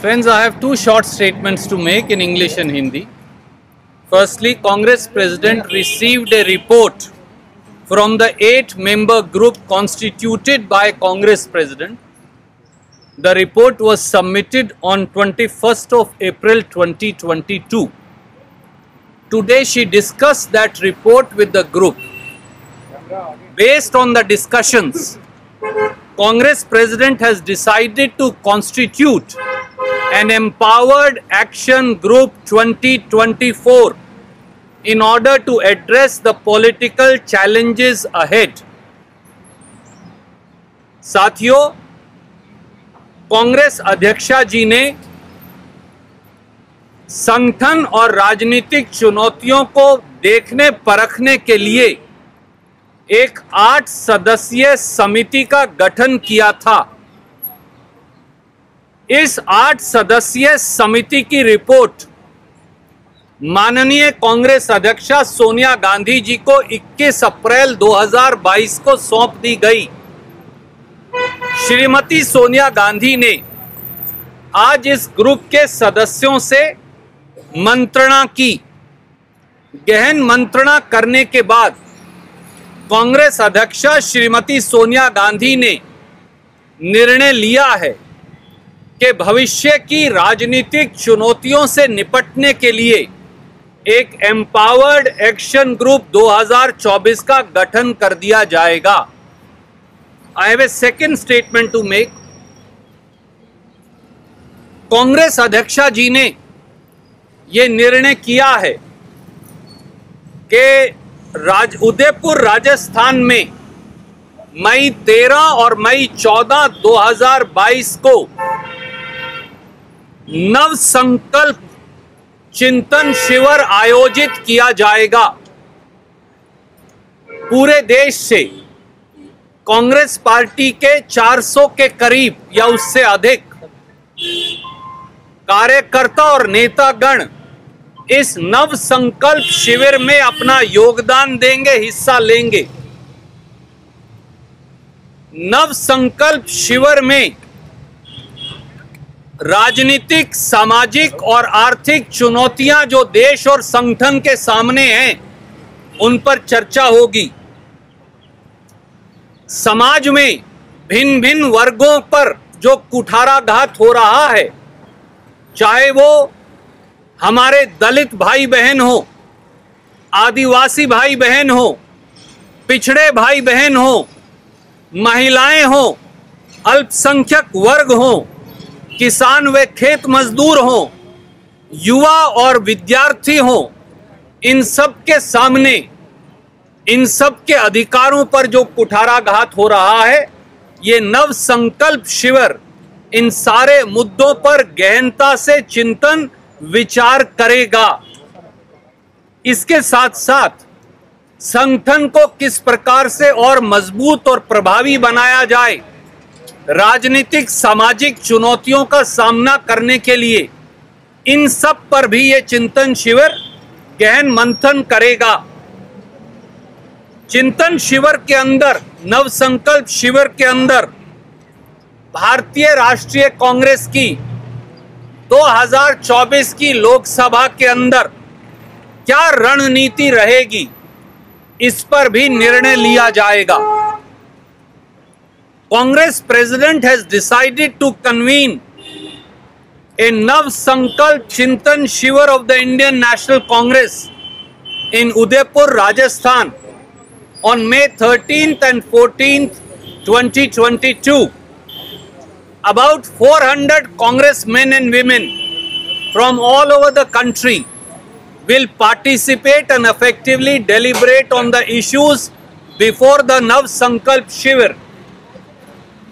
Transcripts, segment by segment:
Friends, I have two short statements to make in English and Hindi. Firstly, Congress President received a report from the 8-member group constituted by Congress President. The report was submitted on 21st of April 2022. Today she discussed that report with the group. Based on the discussions, Congress President has decided to constitute an Empowered Action Group 2024 in order to address the political challenges ahead. साथियों, कांग्रेस अध्यक्षा जी ने संगठन और राजनीतिक चुनौतियों को देखने परखने के लिए एक 8 सदस्यीय समिति का गठन किया था। इस 8 सदस्यीय समिति की रिपोर्ट माननीय कांग्रेस अध्यक्षा सोनिया गांधी जी को 21 अप्रैल 2022 को सौंप दी गई। श्रीमती सोनिया गांधी ने आज इस ग्रुप के सदस्यों से मंत्रणा की। गहन मंत्रणा करने के बाद कांग्रेस अध्यक्षा श्रीमती सोनिया गांधी ने निर्णय लिया है कि भविष्य की राजनीतिक चुनौतियों से निपटने के लिए एक एम्पावर्ड एक्शन ग्रुप 2024 का गठन कर दिया जाएगा। I have a second statement to make. Congress अध्यक्षा जी ने ये निर्णय किया है कि उदयपुर राजस्थान में मई 13 और मई 14, 2022 को नव संकल्प चिंतन शिविर आयोजित किया जाएगा। पूरे देश से कांग्रेस पार्टी के 400 के करीब या उससे अधिक कार्यकर्ता और नेतागण इस नव संकल्प शिविर में अपना योगदान देंगे, हिस्सा लेंगे। नव संकल्प शिविर में राजनीतिक, सामाजिक और आर्थिक चुनौतियां जो देश और संगठन के सामने हैं, उन पर चर्चा होगी। समाज में भिन्न भिन्न वर्गों पर जो कुठाराघात हो रहा है, चाहे वो हमारे दलित भाई बहन हो, आदिवासी भाई बहन हो, पिछड़े भाई बहन हो, महिलाएं हो, अल्पसंख्यक वर्ग हो, किसान व खेत मजदूर हो, युवा और विद्यार्थी हो, इन सब के सामने इन सब के अधिकारों पर जो कुठाराघात हो रहा है, ये नव संकल्प शिविर इन सारे मुद्दों पर गहनता से चिंतन विचार करेगा। इसके साथ साथ संगठन को किस प्रकार से और मजबूत और प्रभावी बनाया जाए, राजनीतिक सामाजिक चुनौतियों का सामना करने के लिए, इन सब पर भी ये चिंतन शिविर गहन मंथन करेगा। चिंतन शिविर के अंदर, नव संकल्प शिविर के अंदर भारतीय राष्ट्रीय कांग्रेस की 2024 की लोकसभा के अंदर क्या रणनीति रहेगी, इस पर भी निर्णय लिया जाएगा। Congress President has decided to convene a Nav Sankalp Chintan Shivir of the Indian National Congress in Udaipur, Rajasthan on May 13th and 14th, 2022. About 400 congressmen and women from all over the country will participate and effectively deliberate on the issues before the Nav Sankalp Shivir.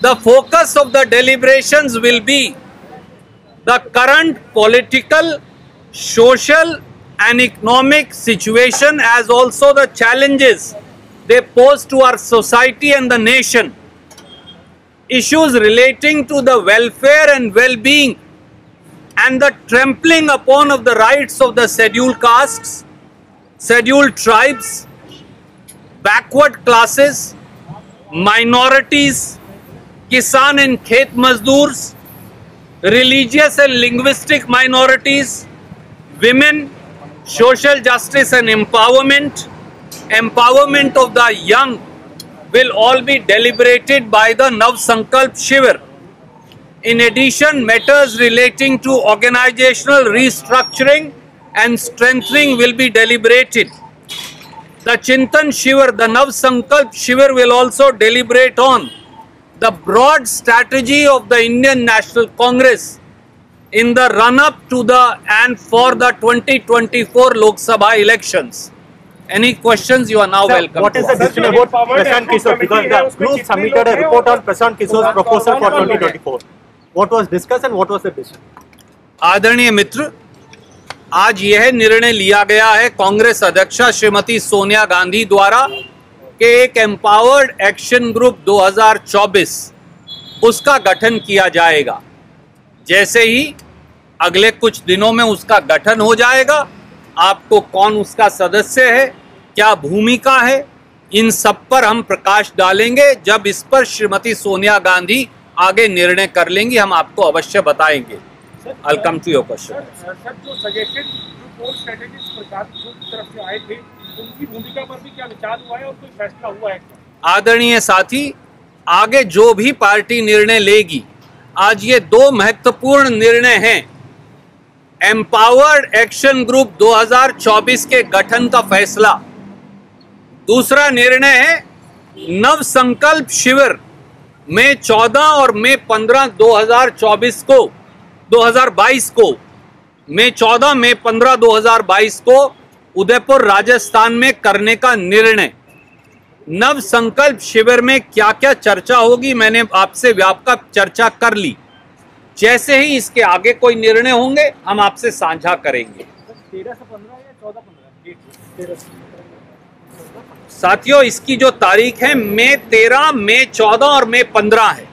The focus of the deliberations will be the current political, social and economic situation, as also the challenges they pose to our society and the nation. Issues relating to the welfare and well-being and the trampling upon of the rights of the scheduled castes, scheduled tribes, backward classes, minorities, किसान and खेत मजदूर, religious and linguistic minorities, women, social justice and empowerment, empowerment of the young will all be deliberated by the Nav Sankalp Shivir. In addition, matters relating to organizational restructuring and strengthening will be deliberated. The Chintan Shivir, the Nav Sankalp Shivir will also deliberate on the broad strategy of the Indian National Congress in the run-up to the and for the 2024 Lok Sabha elections. Any questions? You are now welcome. What is the decision about Prashant Kishore? Because the group submitted a report on Prashant Kishore's proposal for 2024. What was discussed and what was the decision? आदरणीय मित्र, आज यह निर्णय लिया गया है कांग्रेस अध्यक्षा श्रीमती सोनिया गांधी द्वारा कि एक एम्पावर्ड एक्शन ग्रुप 2024 उसका गठन किया जाएगा। जैसे ही अगले कुछ दिनों में उसका गठन हो जाएगा, आपको कौन उसका सदस्य है, क्या भूमिका है, इन सब पर हम प्रकाश डालेंगे। जब इस पर श्रीमती सोनिया गांधी आगे निर्णय कर लेंगी, हम आपको अवश्य बताएंगे। I'll come to your question. Sir, जो सजेस्टेड जो स्ट्रेटेजिस्ट प्रचार की तरफ से आए थे, उनकी भूमिका पर भी क्या विचार हुआ है और कोई फैसला हुआ है? आदरणीय साथी, आगे जो भी पार्टी निर्णय लेगी, आज ये दो महत्वपूर्ण निर्णय हैं। एम्पावर्ड एक्शन ग्रुप 2024 के गठन का फैसला, दूसरा निर्णय है नव संकल्प शिविर मई 14 और मई 15 2022 को मई 14 मई 15 2022 को उदयपुर राजस्थान में करने का निर्णय। नव संकल्प शिविर में क्या क्या चर्चा होगी, मैंने आपसे व्यापक चर्चा कर ली। जैसे ही इसके आगे कोई निर्णय होंगे, हम आपसे साझा करेंगे। 13 से 15 या 14-15? साथियों, इसकी जो तारीख है मई 13, मई 14 और मई 15 है।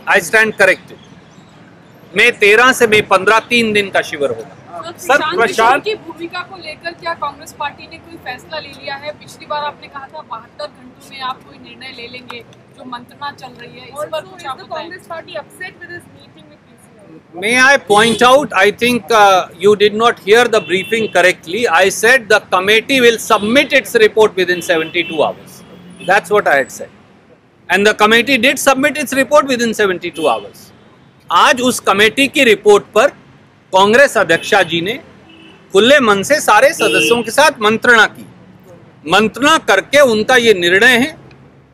I stand corrected. मई 13 से मई 15 3 दिन का शिविर होगा। सर, प्रशांत की भूमिका को लेकर क्या कांग्रेस पार्टी ने कोई फैसला ले लिया है? पिछली बार आपने कहा था 72 घंटों में आप कोई निर्णय ले लेंगे, जो मंत्रणा चल रही है, इस पर कुछ आप बताएं। Congress party upset with this meeting with PCI? May I point out, I think you did not hear the briefing correctly. I said the committee will submit its report within 72 hours. That's what I had said. And the committee did submit its report within 72 hours. आज उस committee की report पर कांग्रेस अध्यक्षा जी ने खुले मन से सारे सदस्यों के साथ मंत्रणा की। मंत्रणा करके उनका ये निर्णय है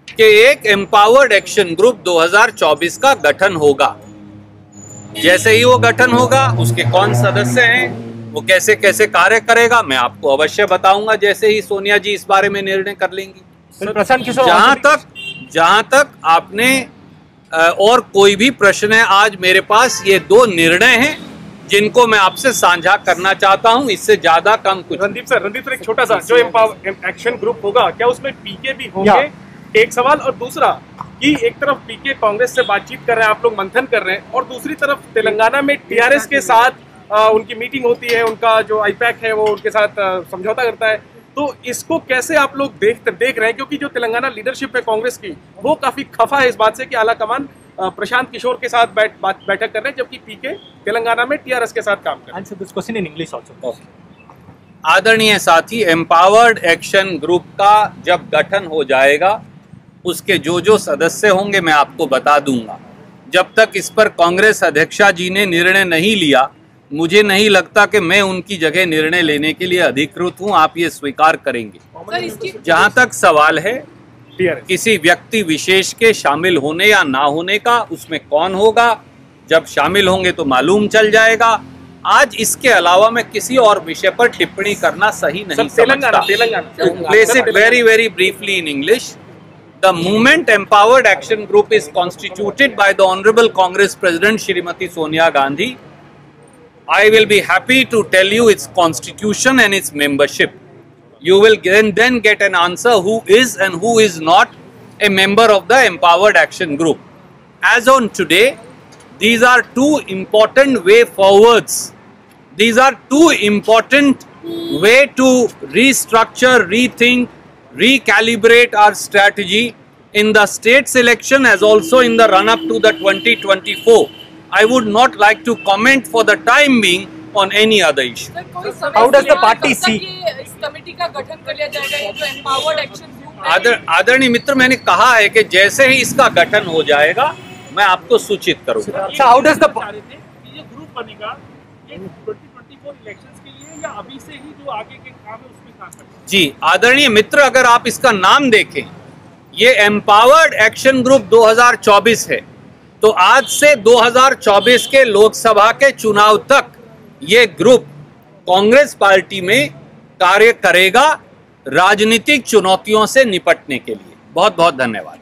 कि एक एम्पावर्ड एक्शन ग्रुप 2024 का गठन होगा। जैसे ही वो गठन होगा, उसके कौन सदस्य हैं, वो कैसे कैसे कार्य करेगा, मैं आपको अवश्य बताऊंगा जैसे ही सोनिया जी इस बारे में निर्णय कर लेंगी। प्रशांत किशोर, जहां तक आपने और कोई भी प्रश्न है, आज मेरे पास ये दो निर्णय हैं जिनको मैं आपसे साझा करना चाहता हूं, इससे ज्यादा कम कुछ। रणदीप सर, एक छोटा सा, जो एक्शन ग्रुप होगा, क्या उसमें पीके भी होंगे? एक सवाल। और दूसरा कि एक तरफ पीके कांग्रेस से बातचीत कर रहे हैं, आप लोग मंथन कर रहे हैं, और दूसरी तरफ तेलंगाना में टीआरएस के साथ उनकी मीटिंग होती है, उनका जो आईपैक है वो उनके साथ समझौता करता है। तो इसको कैसे आप लोग देख रहे हैं? क्योंकि जो तेलंगाना लीडरशिप है कांग्रेस की, वो काफी खफा है इस बात से कि आलाकमान प्रशांत किशोर के साथ बैठक कर रहे हैं, जबकि पीके तेलंगाना में टीआरएस के साथ काम कर रहे हैं। Answer this question in English also. आदरणीय साथी, एम्पावर्ड एक्शन ग्रुप का जब गठन हो जाएगा, उसके जो सदस्य होंगे मैं आपको बता दूंगा। जब तक इस पर कांग्रेस अध्यक्षा जी ने निर्णय नहीं लिया, मुझे नहीं लगता कि मैं उनकी जगह निर्णय लेने के लिए अधिकृत हूं। आप ये स्वीकार करेंगे। जहां तक सवाल है किसी व्यक्ति विशेष के शामिल होने या ना होने का, उसमें कौन होगा, जब शामिल होंगे तो मालूम चल जाएगा। आज इसके अलावा मैं किसी और विषय पर टिप्पणी करना सही नहीं समझता। Place it very briefly in English. The movement Empowered Action Group is constituted by the Honorable Congress President Shrimati Sonia Gandhi. I will be happy to tell you its constitution and its membership. You will then get an answer who is and who is not a member of the Empowered Action Group. As on today, these are two important way forwards. These are two important way to restructure, rethink, recalibrate our strategy in the states election as also in the run-up to the 2024 I would not like to comment for the time being on any other issue. How does the party see? इस committee का गठन कर लिया जाएगा, ये जो empowered action group है? आदरणीय मित्र, मैंने कहा है कि जैसे ही इसका गठन हो जाएगा मैं आपको सूचित करूंगा। So how does the ये ग्रुप बनेगा ये 2024 इलेक्शंस के लिए या अभी से ही जो आगे के काम है उसमें काम करेंगे? जी आदरणीय मित्र, अगर आप इसका नाम देखें, ये एम्पावर्ड एक्शन ग्रुप 2024 है, तो आज से 2024 के लोकसभा के चुनाव तक ये ग्रुप कांग्रेस पार्टी में कार्य करेगा राजनीतिक चुनौतियों से निपटने के लिए। बहुत बहुत धन्यवाद।